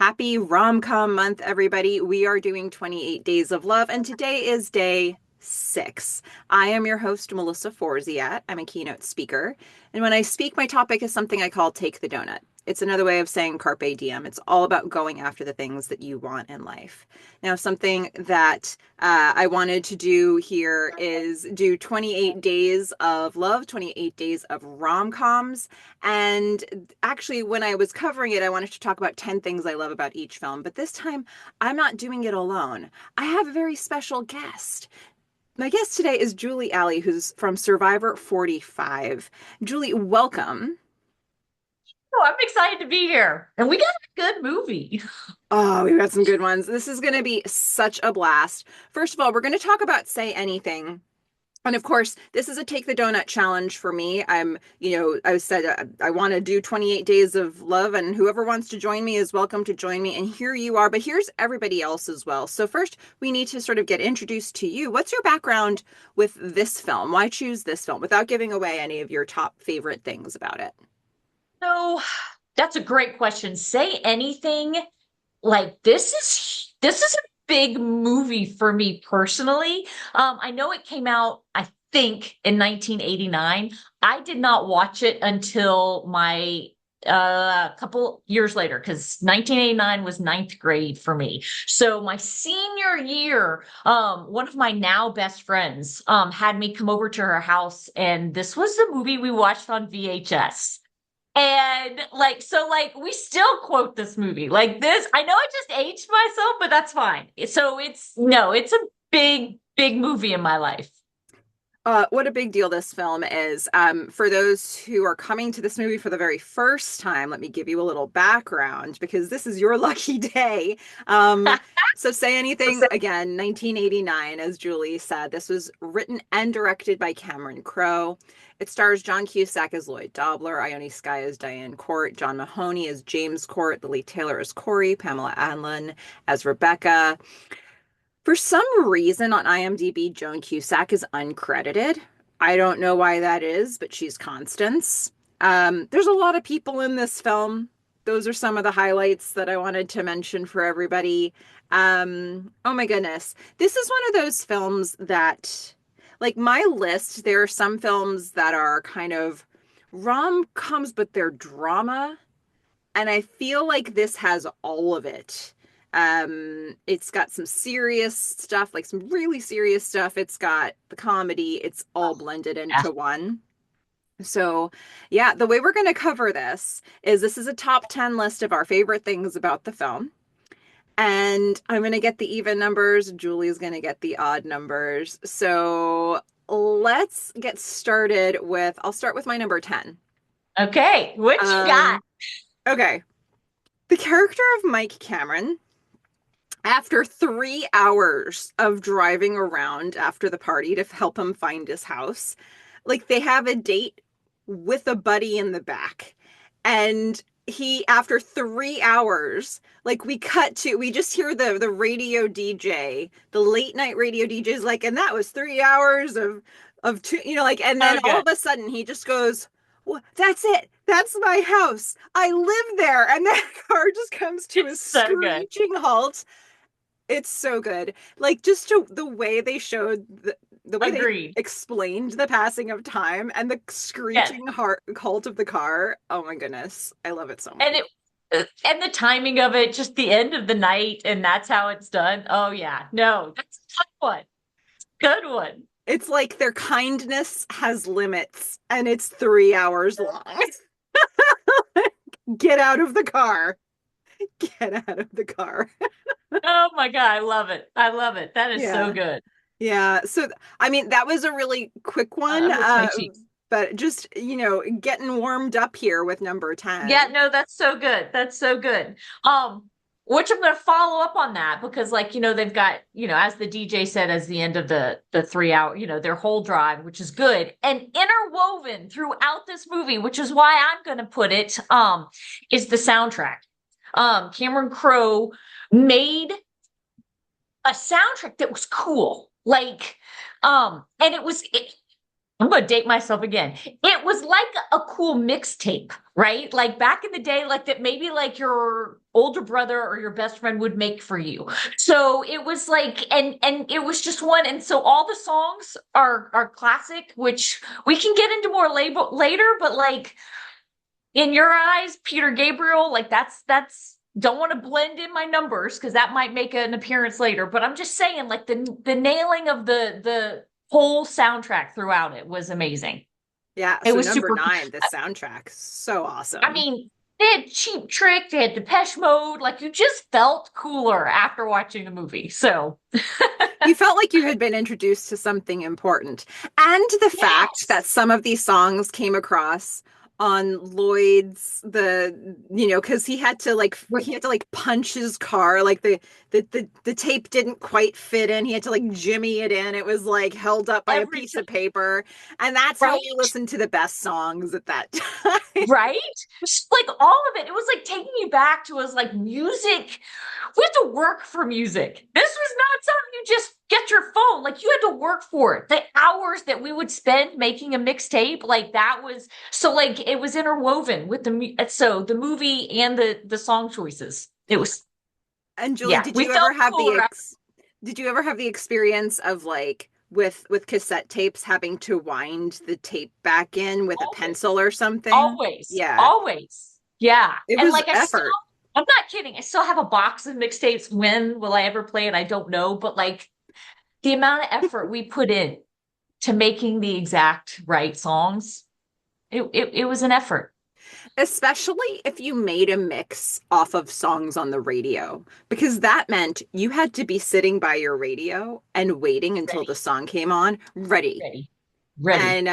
Happy Rom-Com Month, everybody. We are doing 28 Days of Love, and today is day 6. I am your host, Melissa Forziat. I'm a keynote speaker. And when I speak, my topic is something I call Take the Doughnut. It's another way of saying Carpe Diem. It's all about going after the things that you want in life. Now, something that I wanted to do here is do 28 days of love, 28 days of rom-coms. And actually, when I was covering it, I wanted to talk about 10 things I love about each film. But this time, I'm not doing it alone. I have a very special guest. My guest today is Julie Alley, who's from Survivor 45. Julie, welcome. Oh, I'm excited to be here. And we got a good movie. Oh, we've got some good ones. This is going to be such a blast. First of all, we're going to talk about Say Anything. And of course, this is a Take the Donut challenge for me. I said I want to do 28 days of love, and whoever wants to join me is welcome to join me. And here you are, but here's everybody else as well. So first, we need to sort of get introduced to you. What's your background with this film? Why choose this film without giving away any of your top favorite things about it? So that's a great question. Say anything like this is a big movie for me personally. I know it came out, I think, in 1989. I did not watch it until my couple years later because 1989 was ninth grade for me. So my senior year, one of my now best friends had me come over to her house, and this was the movie we watched on VHS. And like we still quote this movie. Like this, I know I just aged myself, but that's fine. So it's no, it's a big, big movie in my life. What a big deal this film is. For those who are coming to this movie for the very first time, let me give you a little background because this is your lucky day. So Say Anything, again, 1989, as Julie said. This was written and directed by Cameron Crowe. It stars John Cusack as Lloyd Dobler, Ione Skye as Diane Court, John Mahoney as James Court, Lili Taylor as Corey, Pamela Adlon as Rebecca. For some reason on IMDb, Joan Cusack is uncredited. I don't know why that is, but she's Constance. There's a lot of people in this film. Those are some of the highlights that I wanted to mention for everybody. Oh my goodness. This is one of those films that, like my list, there are some films that are kind of rom-coms, but they're drama. And I feel like this has all of it. It's got some serious stuff, like some really serious stuff. It's got the comedy. It's all blended Yeah. into one. So, yeah, the way we're going to cover this is a top 10 list of our favorite things about the film. And I'm going to get the even numbers. Julie's going to get the odd numbers. So let's get started with, I'll start with my number 10. Okay, what you got? Um, okay. The character of Mike Cameron, after 3 hours of driving around after the party to help him find his house, like they have a date with a buddy in the back. And after 3 hours, like we just hear the radio DJ, the late night radio DJ is like, and that was 3 hours of two, like, and then Oh, all good. of a sudden he just goes, well, that's it. That's my house. I live there. And that car just comes to a It's so good. screeching halt. It's so good. Like the way they showed the way they Agreed. explained the passing of time and the Yes. screeching heart halt of the car. Oh my goodness. I love it so much. And it and the timing of it, just the end of the night, and that's how it's done. Oh yeah. No, that's a tough one. Good one. It's like their kindness has limits and it's 3 hours long. Get out of the car. Get out of the car. Oh my God, I love it. I love it. That is so Yeah. good. Yeah. So, I mean, that was a really quick one. That makes my cheeks. But just, getting warmed up here with number Yeah, 10. no, that's so good. That's so good. Which I'm going to follow up on that because, like, they've got, as the DJ said, as the end of the 3 hour, their whole drive, which is good, and interwoven throughout this movie, which is why I'm going to put it, is the soundtrack. Cameron Crowe made a soundtrack that was cool, like, and I'm going to date myself again. It was like a cool mixtape, right? Like back in the day, like that maybe like your older brother or your best friend would make for you. So it was like, and it was just one. And so all the songs are classic, which we can get into more later, but like in your eyes, Peter Gabriel, like that's don't want to blend in my numbers because that might make an appearance later. But I'm just saying, like the nailing of the whole soundtrack throughout it was amazing. Yeah, It so was number super. 9, the soundtrack, so I awesome. mean, they had Cheap Trick, they had Depeche Mode. Like you just felt cooler after watching the movie. So You felt like you had been introduced to something important. And the fact that yes, some of these songs came across on Lloyd's because he had to like punch his car, like the tape didn't quite fit in. He had to like jimmy it in. It was like held up by a every piece time, of paper. And that's how right? we listened to the best songs at that time. Right? Just like all of it. It was like taking you back to us like music. We had to work for music. This was not something you just get your phone. Like you had to work for it. The hours that we would spend making a mixtape, like that was so like it was interwoven with so the movie and the song choices. It was And Julie, yeah, we felt cooler. did you ever have the experience of like with cassette tapes having to wind the tape back in with a Always, pencil or something? always, Yeah. always. Yeah. It And was like I still effort. I'm not kidding. I still have a box of mixtapes. When will I ever play it? I don't know. But like the amount of effort we put in to making the exact right songs, it was an effort. Especially if you made a mix off of songs on the radio, because that meant you had to be sitting by your radio and waiting until the Ready, song came on, ready. ready, ready. And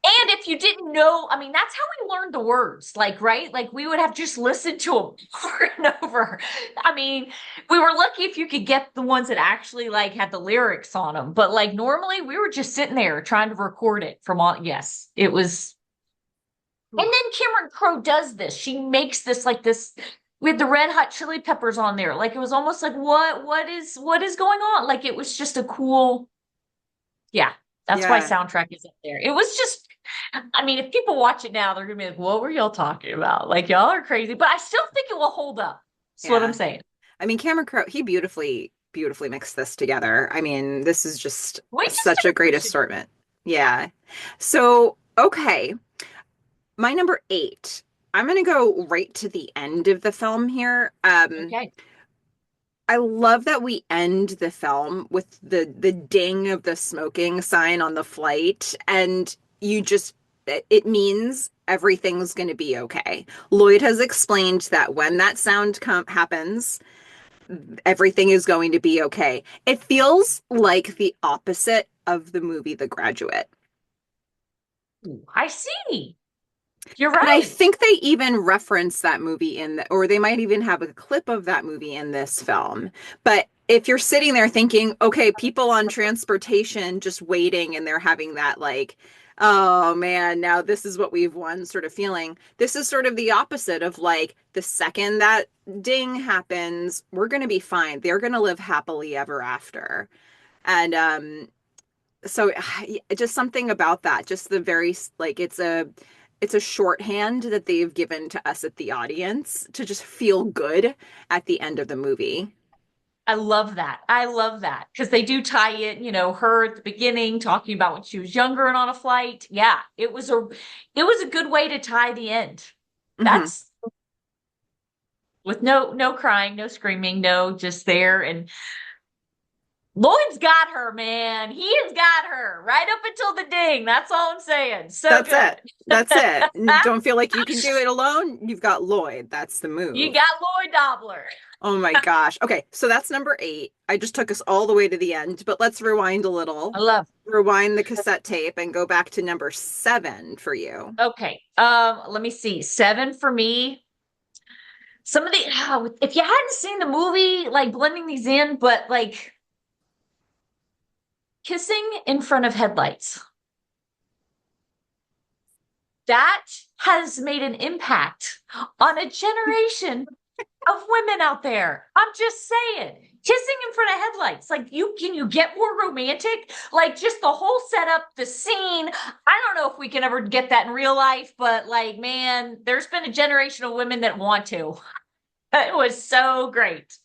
And if you didn't know, I mean, that's how we learned the words, like, right? Like we would have just listened to them over and over. I mean, we were lucky if you could get the ones that actually like had the lyrics on them. But like normally we were just sitting there trying to record it from all, yes, it was. And then Cameron Crowe does this. She makes this like this with the Red Hot Chili Peppers on there. Like it was almost like what is going on? Like it was just a cool, yeah. That's why yeah, soundtrack is up there. It was just, I mean, if people watch it now, they're gonna be like, "What were y'all talking about? Like y'all are crazy." But I still think it will hold up. That's what I'm yeah. saying. I mean, Cameron Crowe, he beautifully mixed this together. I mean, this is just We just such a great appreciate. assortment. Yeah. So, okay, my number 8. I'm gonna go right to the end of the film here. Okay. I love that we end the film with the ding of the smoking sign on the flight, and it means everything's going to be okay. Lloyd has explained that when that sound happens, everything is going to be okay. It feels like the opposite of the movie The Graduate. Ooh, I see. You're And I right. think they even reference that movie or they might even have a clip of that movie in this film. But if you're sitting there thinking, okay, people on transportation just waiting and they're having that like, oh man, now this is what we've won sort of feeling. This is sort of the opposite of like the second that ding happens, we're going to be fine. They're going to live happily ever after. And so just something about that, just the very like it's a shorthand that they've given to us at the audience to just feel good at the end of the movie. I love that. I love that because they do tie it, her at the beginning talking about when she was younger and on a flight. Yeah, it was a good way to tie the end. Hmm. That's with no crying, no screaming, no just there and Lloyd's got her, man. He has got her right up until the ding. That's all I'm saying. So That's good. it. That's it. Don't feel like you can do it alone. You've got Lloyd. That's the You move. got Lloyd Dobler. Oh my gosh. Okay, so that's number 8. I just took us all the way to the end, but let's rewind a little. I love. Rewind the cassette tape and go back to number 7 for you. Okay. Let me see. 7 for me. Some of the if you hadn't seen the movie, like blending these in, but like kissing in front of headlights. That has made an impact on a generation of women out there. I'm just saying. Kissing in front of headlights. Like you get more romantic? Like just the whole setup, the scene. I don't know if we can ever get that in real life, but like, man, there's been a generation of women that want to. It was so great.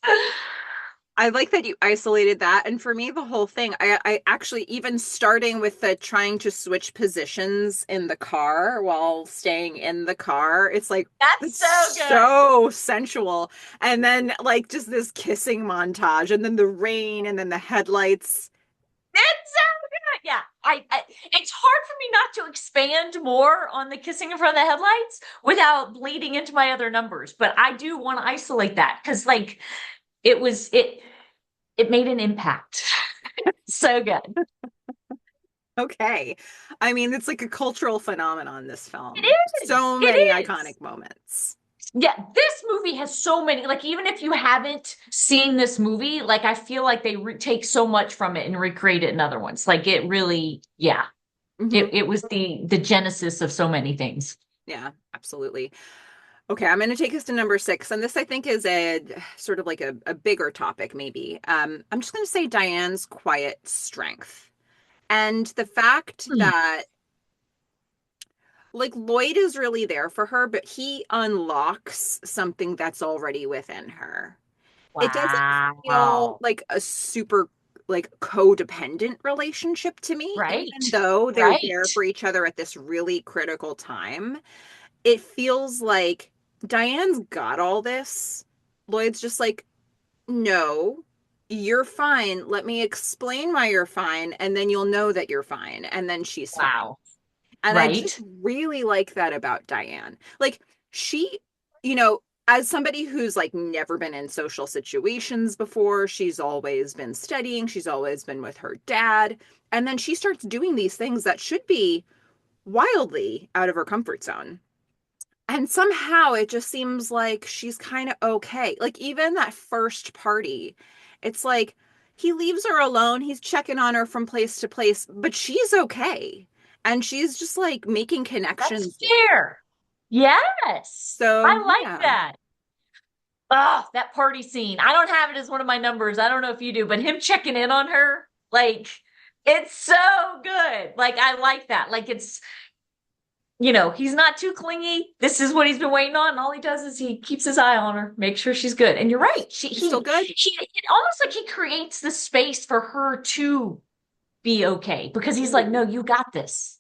I like that you isolated that. And for me, the whole thing, I actually, even starting with the trying to switch positions in the car while staying in the car, it's like, That's it's so good. so sensual. And then, like, just this kissing montage, and then the rain, and then the headlights. It's so good. Yeah. It's hard for me not to expand more on the kissing in front of the headlights without bleeding into my other numbers. But I do want to isolate that because like it made an impact. So good. Okay. I mean, it's like a cultural phenomenon, this It film. is. So It many is. iconic moments. Yeah, this movie has so many, like, even if you haven't seen this movie, like, I feel like they take so much from it and recreate it in other ones. Like, it really, yeah, Hmm. it was the genesis of so many things. Yeah, absolutely. Okay, I'm going to take us to number six, and this I think is a sort of like a bigger topic, maybe. I'm just going to say Diane's quiet strength, and the fact Hmm. that like Lloyd is really there for her, but he unlocks something that's already within her. It doesn't feel Wow. like a super like codependent relationship to me, Right. even though they're there Right. for each other at this really critical time. It feels like Diane's got all this. Lloyd's just like, no, you're fine. Let me explain why you're fine, and then you'll know that you're fine. And then she's fine. Wow. And I just Right. really like that about Diane. Like, she, you know, as somebody who's like never been in social situations before, she's always been studying, she's always been with her dad. And then she starts doing these things that should be wildly out of her comfort zone. And somehow it just seems like she's kind of okay. Like even that first party, it's like he leaves her alone. He's checking on her from place to place, but she's okay. And she's just like making That's connections. fair. Yes. So, I like yeah. that. Oh, that party scene. I don't have it as one of my numbers. I don't know if you do, but him checking in on her, like, it's so good. Like, I like that. Like, he's not too clingy. This is what he's been waiting on. And all he does is he keeps his eye on her, make sure she's good. And you're right. She's still good. It almost like he creates the space for her to be okay because he's like, no, Ooh. you got this.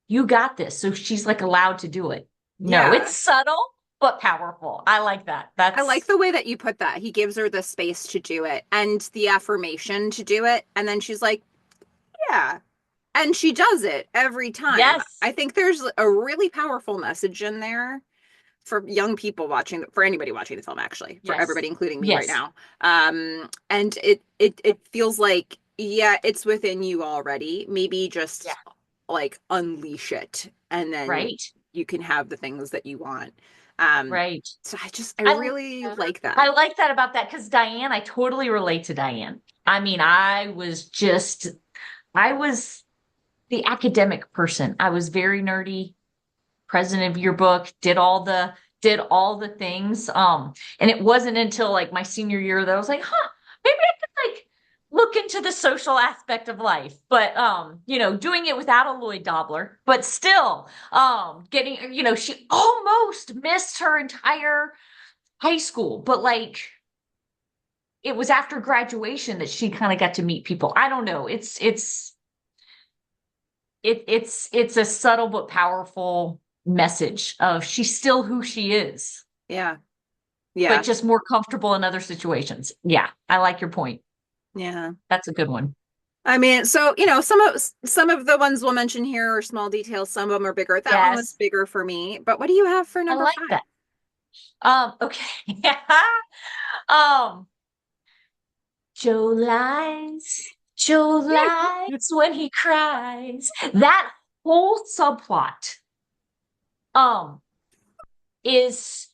You got this. So she's like allowed to do it. No, it's Yeah. subtle, but powerful. I like that. I like That's, the way that you put that. He gives her the space to do it and the affirmation to do it. And then she's like, yeah. And she does it every time. I yes. think there's a really powerful message in there for young people watching, for anybody watching the film, actually, for Yes. everybody, including me right Yes. now. And it feels like, yeah, it's within you already. Maybe Yeah. just like unleash it, and then Right. you can have the things that you want. Um, Right. so I I really like I that. like that about that because Diane, I totally relate to Diane. I mean, I was the academic person. I was very nerdy, president of your book, did all the things. And it wasn't until like my senior year that I was like, huh, maybe I could like look into the social aspect of life. But doing it without a Lloyd Dobler, but still getting, she almost missed her entire high school, but like it was after graduation that she kind of got to meet people. I don't know. It's a subtle but powerful message of she's still who she is, Yeah, but yeah, just more comfortable in other situations. Yeah, I like your point. yeah. That's a good one. I mean, so some of the ones we'll mention here are small details. Some of them are bigger. That one was Yes, bigger for me. But what do you have for I number like five? that. Okay. um, Joe lies. Joe lies when he cries. That whole subplot, um, it's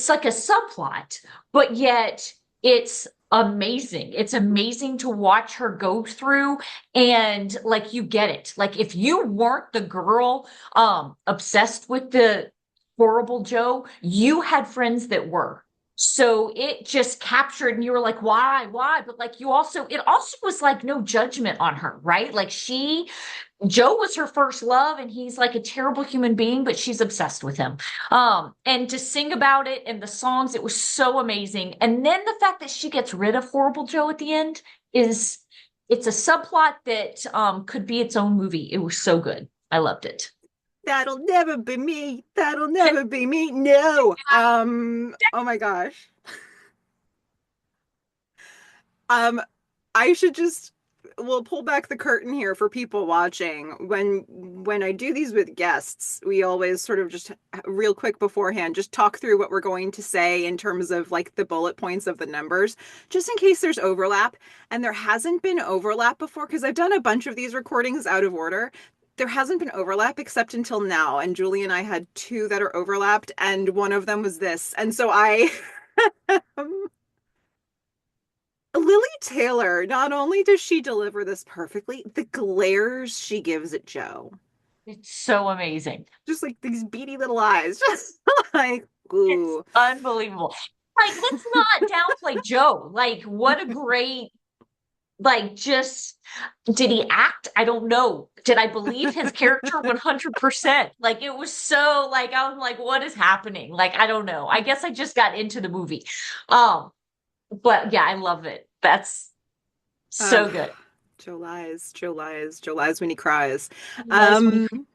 like a subplot, but yet it's amazing. It's amazing to watch her go through and like you get it. Like if you weren't the girl obsessed with the horrible Joe, you had friends that were. So it just captured, and you were like, why? But like it also was like no judgment on her, right? Like Joe was her first love, and he's like a terrible human being, but she's obsessed with him. And to sing about it and the songs, it was so amazing. And then the fact that she gets rid of horrible Joe at the end is it's a subplot that could be its own movie. It was so good. I loved it. That'll never be me. That'll never be me. No. Oh my gosh. Um, I should just we'll pull back the curtain here for people watching. When I do these with guests, we always sort of just real quick beforehand just talk through what we're going to say in terms of like the bullet points of the numbers, just in case there's overlap. And there hasn't been overlap before because I've done a bunch of these recordings out of order. There hasn't been overlap except until now. And Julie and I had two that are overlapped, and one of them was this. And so I Lili Taylor, not only does she deliver this perfectly, the glares she gives at Joe. It's so amazing. Just like these beady little eyes. Just like, It's ooh. unbelievable. Like, let's not downplay Joe. Like, what a great, like, just did he act? I don't know. Did I believe his character 100%? Like, it was so, like, I was like, what is happening? Like, I don't know. I guess I just got into the movie. But yeah, I love it. That's so Uh, good. Joe lies, Joe lies, Joe lies when he cries. Lies when he Um,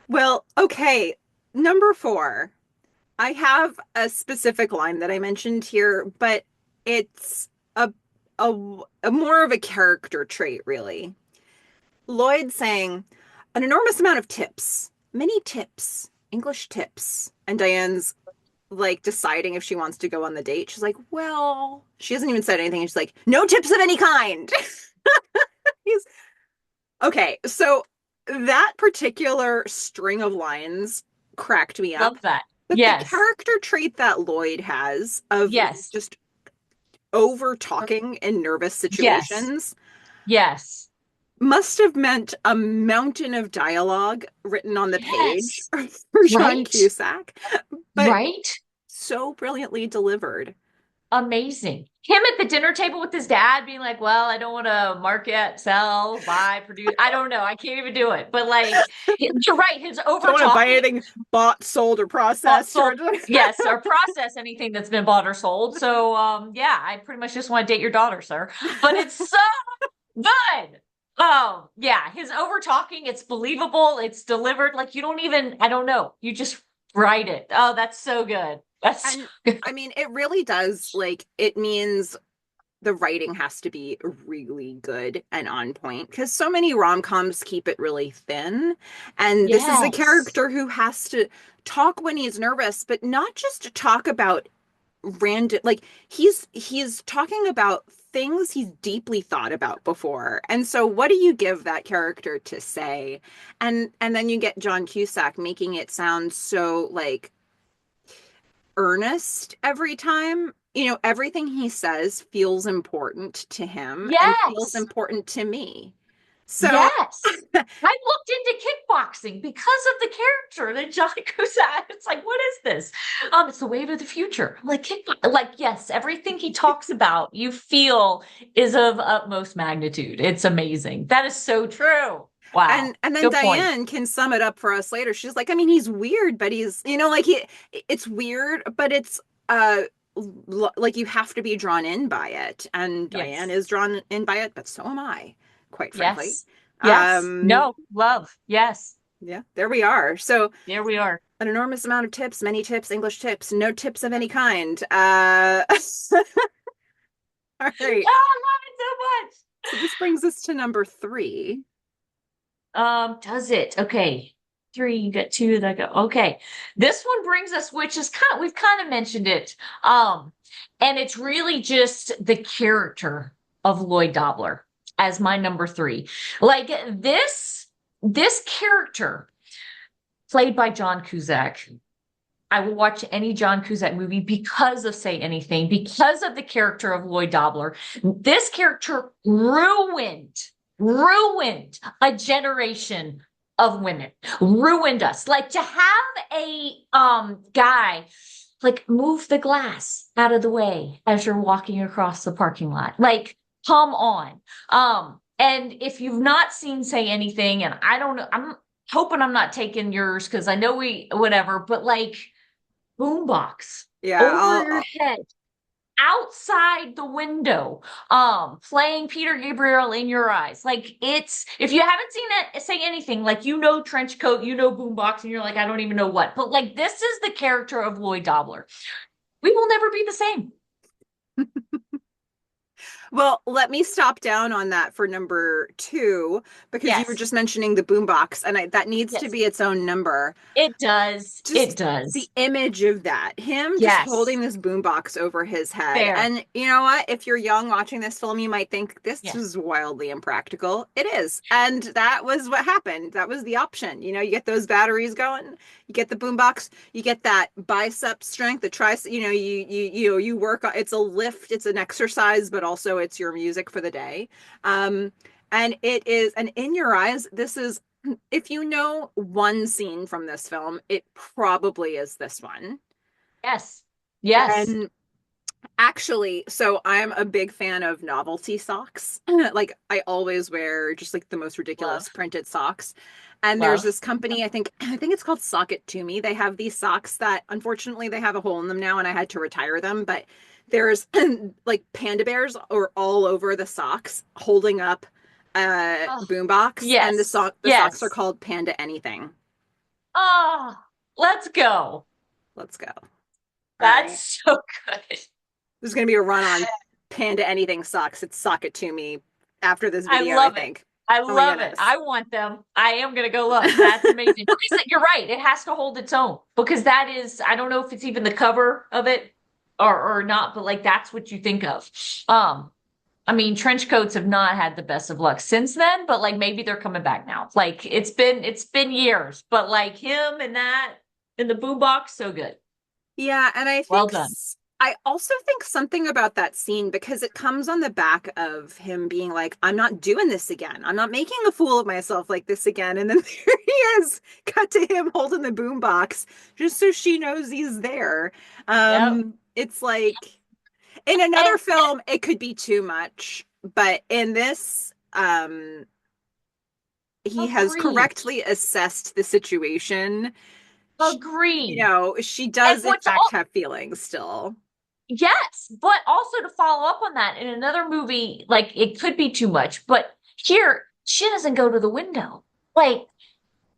well, okay. Number four. I have a specific line that I mentioned here, but it's a a, a more of a character trait, really. Lloyd saying, an enormous amount of tips, many tips, English tips. And Diane's like deciding if she wants to go on the date. She's like, well, she hasn't even said anything. She's like, no tips of any kind. He's okay. So that particular string of lines cracked me up. love that. But the Yes. character trait that Lloyd has of Yes. just over talking in nervous Yes. situations Yes. must have meant a mountain of dialogue written on the page Yes. for John Right? Cusack, but Right? so brilliantly delivered. Amazing. Him at the dinner table with his dad being like, well, I don't want to market, sell, buy, produce. I don't know. I can't even do it. But like, you're right. His over Don't want to buy talking, anything bought, sold, or bought, processed. Or sold. Yes, or process anything that's been bought or sold. So, yeah, I pretty much just want to date your daughter, sir. But it's so good. Oh, yeah. His over talking, it's believable. It's delivered. Like, you don't even, I don't know. You just write it. Oh, that's so good. That's so and good. I mean, it really does. Like, it means the writing has to be really good and on point because so many rom-coms keep it really thin. And this is a Yes. character who has to talk when he's nervous, but not just to talk about random like he's talking about things he's deeply thought about before. And so what do you give that character to say? And then you get John Cusack making it sound so like earnest every time. You know, everything he says feels important to him and feels Yes. important to me. So Yes. I looked into kickboxing because of the character that John Cusack. It's like, what is this? It's the wave of the future. I'm like like, yes, everything he talks about, you feel is of utmost magnitude. It's amazing. That is so true. Wow. and then Good point. Diane can sum it up for us later. She's like, I mean, he's weird, but he's, you know, like it's weird, but it's like you have to be drawn in by it. And Diane Yes. is drawn in by it, but so am I, quite frankly. Yes. Yes. Um, No, love. Yes. yeah, there we are. So There we are. an enormous amount of tips, many tips, English tips, no tips of any kind. All Oh, right. I love it so much. So this brings us to number three. Does it? Okay. Three, you got two that go. Okay. This one brings us, which is we've kind of mentioned it. And it's really just the character of Lloyd Dobler as my number three. Like this character played by John Cusack. I will watch any John Cusack movie because of Say Anything, because of the character of Lloyd Dobler. This character ruined a generation of women, ruined us. Like to have a guy like move the glass out of the way as you're walking across the parking lot. Like, come on. And if you've not seen Say Anything, and I don't know, I'm hoping I'm not taking yours because I know we whatever, but like boombox Yeah, over your head outside the window, playing Peter Gabriel in your eyes. Like it's if you haven't seen it Say Anything, like trench coat, boombox, and you're like, I don't even know what. But like this is the character of Lloyd Dobler. We will never be the same. well, let me stop down on that for number two because you were Yes. just mentioning the boombox, and that needs to Yes. be its own number. It does. It Just the does. image of that, him just Yes. holding this boombox over his head. Fair. And you know what? If you're young watching this film, you might think this Yes. is wildly impractical. It is. And that was what happened. That was the option. You know, you get those batteries going, you get the boombox, you get that bicep strength, the tricep, you work on it's a lift, it's an exercise, but also it's your music for the day. Um, and it is, and in your eyes, this is if you know one scene from this film, it probably is this one. Yes. Yes. And actually, so I'm a big fan of novelty socks. Like I always wear just like the most ridiculous Love. printed socks. And there's Love. this company, I think it's called Sock It To Me. They have these socks that unfortunately they have a hole in them now and I had to retire them, but there's like panda bears or all over the socks holding up a Oh, boombox and yes. the socks are Yes. called Panda Anything. Oh, let's go. Let's go. All right. That's so good. There's going to be a run on Panda Anything socks. It's Sock It To Me after this I video, I love it. think. I Oh my love it. goodness. I want them. I am gonna go look. That's amazing. Because you're right. It has to hold its own because that is. I don't know if it's even the cover of it or not, but like that's what you think of. Um, I mean, trench coats have not had the best of luck since then, but like maybe they're coming back now. Like it's been years, but like him and that in the boombox, so good. Yeah, and Well done. I also think something about that scene because it comes on the back of him being like, I'm not doing this again. I'm not making a fool of myself like this again. And then there he is, cut to him holding the boombox just so she knows he's there. Yep. It's like in another And film, it could be too much, but in this, he has agreed. correctly assessed the situation. You Agreed. know, she And does in what's fact have feelings still. yes, but also to follow up on that, in another movie, like it could be too much, but here she doesn't go to the window. Like,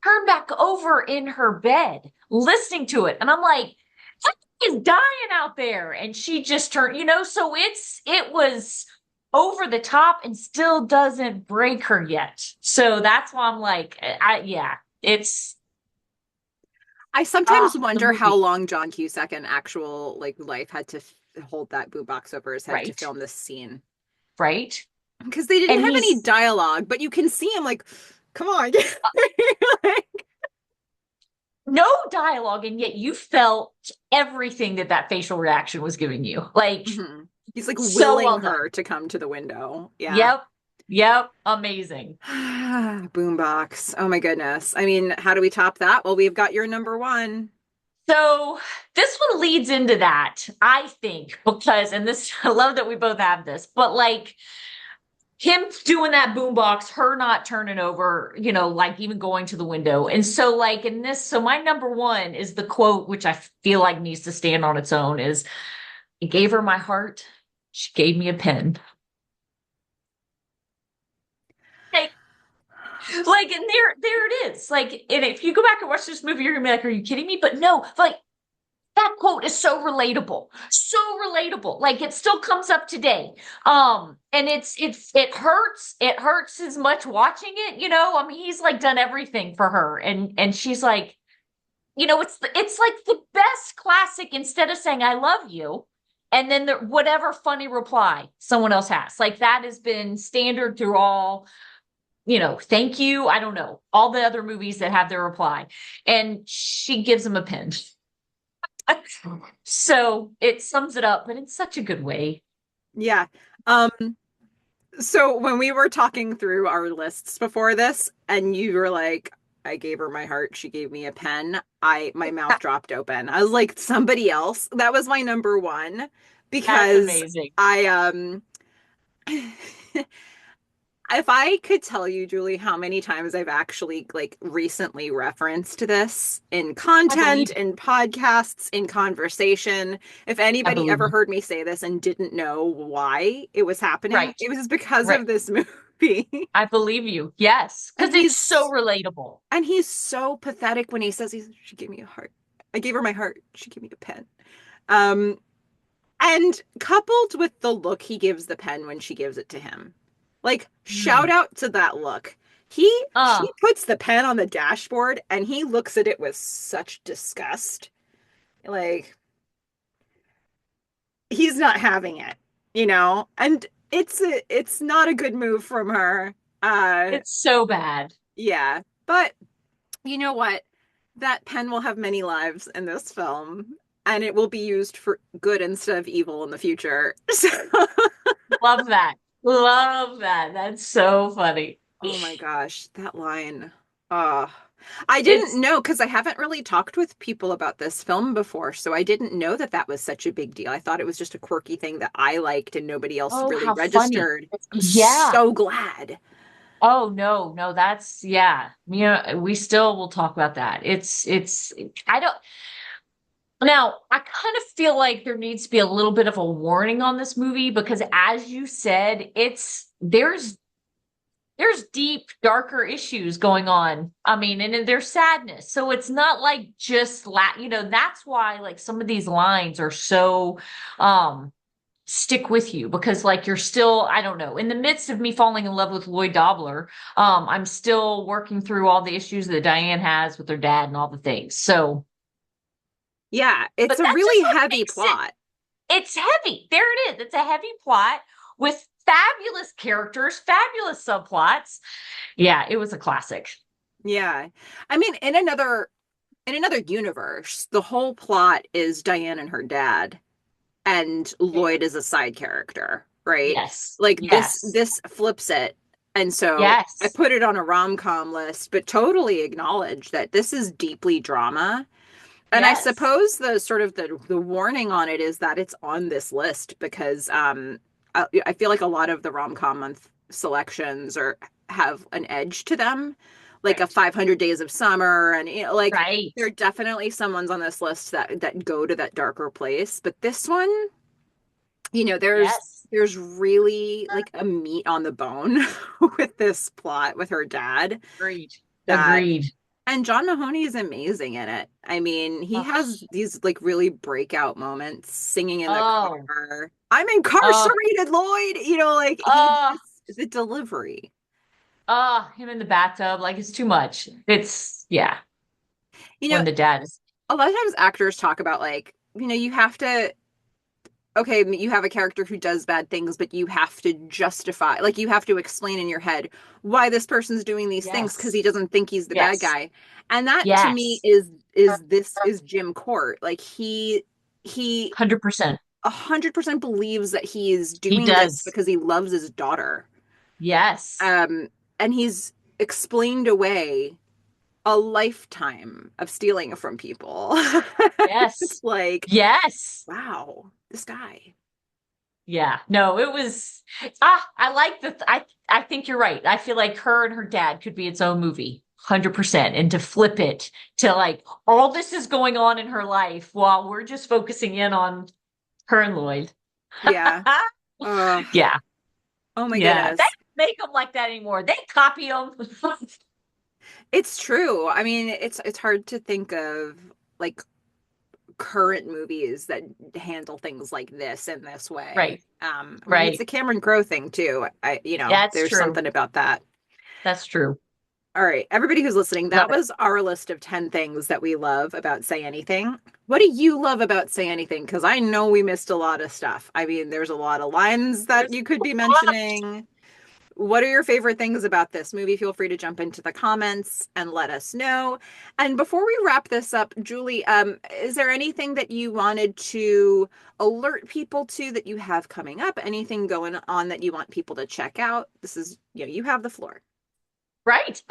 turn back over in her bed, listening to it. And I'm like, that is dying out there. And she just turned, so it was over the top and still doesn't break her yet. So that's why I'm like, yeah, it's I sometimes the wonder how movie, long John Cusack in actual like life had to hold that boombox over his head to right? film this scene Right. because they didn't And have any he's dialogue, but you can see him like, come on. Like, no dialogue, and yet you felt everything that facial reaction was giving you. Like, mhm. He's like so willing well done. her to come to the window. Yeah. Yep. Yep. Amazing. Boombox. Oh my goodness. I mean, how do we top that? Well, we've got your number one. So this one leads into that, I think, because, and this, I love that we both have this, but like him doing that boombox, her not turning over, like even going to the window. And so, like in this, so my number one is the quote, which I feel like needs to stand on its own is, I gave her my heart. She gave me a pen. Like, and there it is. Like, and if you go back and watch this movie, you're gonna be like, "Are you kidding me?" But no, like that quote is so relatable. Like, it still comes up today. And it hurts as much watching it. I mean, he's like done everything for her, and she's like, it's like the best classic. Instead of saying "I love you," and then whatever funny reply someone else has, like that has been standard through all thank you. I don't know. All the other movies that have their reply. And she gives him a pin. So it sums it up, but in such a good way. Yeah. Um, so when we were talking through our lists before this, and you were like, I gave her my heart, she gave me a pen. My mouth dropped open. I was like, somebody else. That was my number one That's because amazing. I if I could tell you, Julie, how many times I've actually like recently referenced this in I content, believe in podcasts, in conversation, if I anybody believe ever you. heard me say this and didn't know why it was happening, Right. it was because Right. of this movie. I believe you. Yes, And because it's so relatable. he's so pathetic when he says she gave me a heart. I gave her my heart. She gave me a pen. Um, and coupled with the look he gives the pen when she gives it to him. Like, shout Mm. out to that look. She Uh, puts the pen on the dashboard and he looks at it with such disgust. Like, he's not having it, you know? And it's not a good move from her. Uh it's so bad. yeah. But you know what? That pen will have many lives in this film, and it will be used for good instead of evil in the future. So, Love that. Love that. That's so funny. oh my gosh, that line. Uh, I didn't It's know because I haven't really talked with people about this film before, so I didn't know that that was such a big deal. I thought it was just a quirky thing that I liked and nobody else oh, really how funny. registered. I'm Yeah. so glad. Oh no, no, that's yeah. We still will talk about that. It's I don't now I kind of feel like there needs to be a little bit of a warning on this movie because as you said, it's there's deep, darker issues going on. I mean, and there's sadness. So it's not like just that's why like some of these lines are so stick with you because like you're still, I don't know, in the midst of me falling in love with Lloyd Dobler, I'm still working through all the issues that Diane has with her dad and all the things. So, Yeah, it's but a that's just really what heavy makes it plot. it's heavy. There it is. It's a heavy plot with fabulous characters, fabulous subplots. Yeah, it was a classic. Yeah. I mean, in another universe, the whole plot is Diane and her dad, and Lloyd is a side character, right? Yes. Like Yes. this flips it. And so I Yes. put it on a rom-com list, but totally acknowledge that this is deeply drama. And I Yes. suppose the sort of the warning on it is that it's on this list because I feel like a lot of the rom-com month selections are have an edge to them, like a Right. 500 Days of Summer, and you know, like Right. there are definitely some ones on this list that go to that darker place. But this one, you know, Yes. there's really like a meat on the bone with this plot with her dad Agreed. that Agreed. and John Mahoney is amazing in it. I mean, he Oh, has these like really breakout moments singing in the oh, car. I'm oh, incarcerated, Lloyd. You know, like he oh, just the delivery. oh, him in the bathtub. Like it's too much. It's, yeah, You know, when the dad is, a lot of times actors talk about like, you know, you have to okay, you have a character who does bad things, but you have to justify, like you have to explain in your head why this person's doing these things because yes, he doesn't think he's the bad yes, guy. And that to me yes, is Jim Court. Like he 100%. 100% believes that he is He doing this does. because he loves his daughter. Yes, Um, and he's explained away a lifetime of stealing from people. It's yes, like, yes. wow, this guy. Yeah, no, it was, I like I think you're right. I feel like her and her dad could be its own movie. 100%. And to flip it to like all this is going on in her life while we're just focusing in on her and Lloyd. Yeah. Uh, Yeah. oh my Yeah. They goodness. don't make them like that anymore. They copy them. It's true. I mean, it's hard to think of like current movies that handle things like this in this way. Right. I mean, it's Right. a Cameron Crowe thing too. You know, Yeah, it's there's true. something about that. That's true. All right, everybody who's listening, Love that it. was our list of 10 things that we love about Say Anything. What do you love about Say Anything? Because I know we missed a lot of stuff. I mean, there's a lot of lines that There's you could a be lot. mentioning. What are your favorite things about this movie? Feel free to jump into the comments and let us know. And before we wrap this up, Julie, is there anything that you wanted to alert people to that you have coming up? Anything going on that you want people to check out? This is, you know, you have the floor. Right.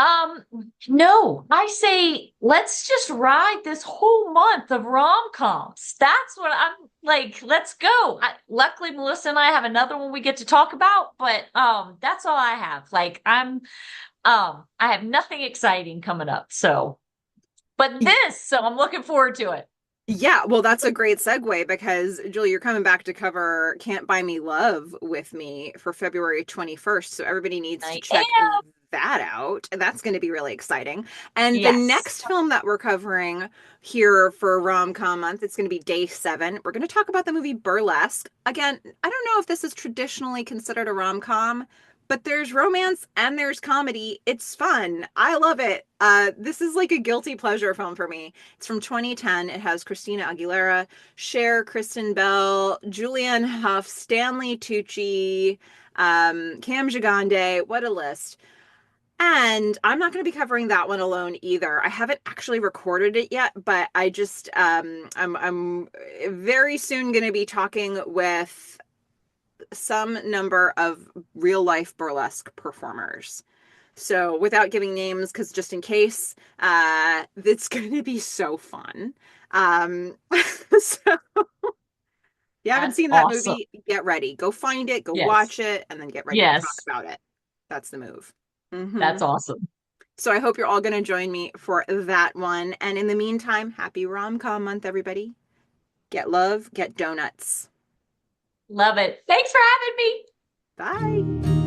No, I say let's just ride this whole month of rom-coms. That's what I'm like, let's go. Luckily Melissa and I have another one we get to talk about, but that's all I have. Like I have nothing exciting coming up. So, but so I'm looking forward to it. Yeah, well, that's a great segue because Julie, you're coming back to cover Can't Buy Me Love with me for February 21st. So everybody needs to I check am. that out. And that's going to be really exciting. And the Yes. next film that we're covering here for Rom-Com Month, it's going to be day 7. We're going to talk about the movie Burlesque. Again, I don't know if this is traditionally considered a rom-com, but there's romance and there's comedy. It's fun. I love it. This is like a guilty pleasure film for me. It's from 2010. It has Christina Aguilera, Cher, Kristen Bell, Julianne Hough, Stanley Tucci, Cam Gigande. What a list. And I'm not going to be covering that one alone either. I haven't actually recorded it yet, but I'm very soon going to be talking with some number of real life burlesque performers. So without giving names, because just in case, it's going to be so fun. So if you haven't That's seen that awesome. movie, get ready. Go find it, go Yes. watch it, and then get ready to talk Yes. about it. That's the move. That's Hmm. awesome. So I hope you're all going to join me for that one. And in the meantime, happy rom-com month, everybody. Get love, get donuts. Love it. Thanks for having me. Bye.